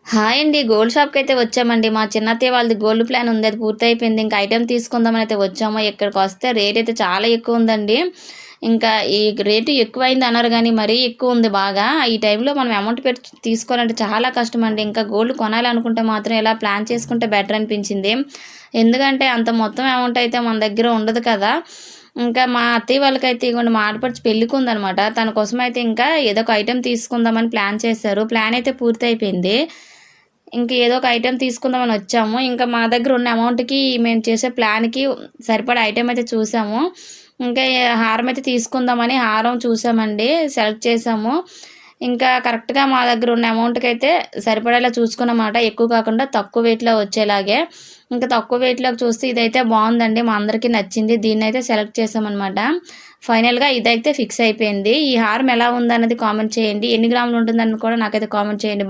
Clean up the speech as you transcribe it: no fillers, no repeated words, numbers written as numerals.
Hi అండి. Gold షాప్‌కైతే వచ్చామండి. మా చిన్నత్తయ్య వాళ్ళది గోల్డ్ ప్లాన్ ఉంది. అది పూర్తయిపోయింది. ఇంకా ఐటెమ్ తీసుకుందామని అయితే వచ్చాము. ఇక్కడికొస్తే రేట్ అయితే చాలా ఎక్కువుందండి. ఇంకా ఈ రేటు ఎక్కువైంది అన్నారు గానీ, మరీ ఎక్కువుంది బాగా. ఈ టైంలో మనం అమౌంట్ పెట్టి తీసుకోవాలంటే చాలా కష్టమండి. ఇంకా గోల్డ్ కొనాలనుకుంటే మాత్రం ఇలా ప్లాన్ చేసుకుంటే బెటర్ అనిపించింది. ఎందుకంటే అంత మొత్తం అమౌంట్ అయితే మన దగ్గర ఉండదు కదా! ఇంకా మా అత్తయ్య వాళ్ళకైతే ఇగోండి మా ఆడపడుచు పెళ్ళికుందనమాట. తన కోసమయితే ఇంకా ఏదో ఒక ఐటెమ్ తీసుకుందామని ప్లాన్ చేశారు. ప్లాన్ అయితే పూర్తయిపోయింది. ఇంక ఏదో ఒక ఐటెమ్ తీసుకుందామని వచ్చాము. ఇంకా మా దగ్గర ఉన్న అమౌంట్‌కి మేము చేసే ప్లాన్‌కి సరిపడా ఐటెమ్ అయితే చూసాము. ఇంకా హారం అయితే తీసుకుందామని హారం చూసామండి. సెలెక్ట్ చేసాము. ఇంకా కరెక్ట్‌గా మా దగ్గర ఉన్న అమౌంట్‌కైతే సరిపడేలా చూసుకున్నమాట. ఎక్కువ కాకుండా తక్కువ వెయిట్‌లో వచ్చేలాగే. ఇంకా తక్కువ వెయిట్‌లోకి చూస్తే ఇదైతే బావుందండి. మా అందరికీ నచ్చింది. దీన్నైతే సెలెక్ట్ చేసామనమాట. ఫైనల్‌గా ఇదైతే ఫిక్స్ అయిపోయింది. ఈ హారం ఎలా ఉందన్నది కామెంట్ చేయండి. ఎన్ని గ్రాములు ఉంటుందని కూడా నాకైతే కామెంట్ చేయండి.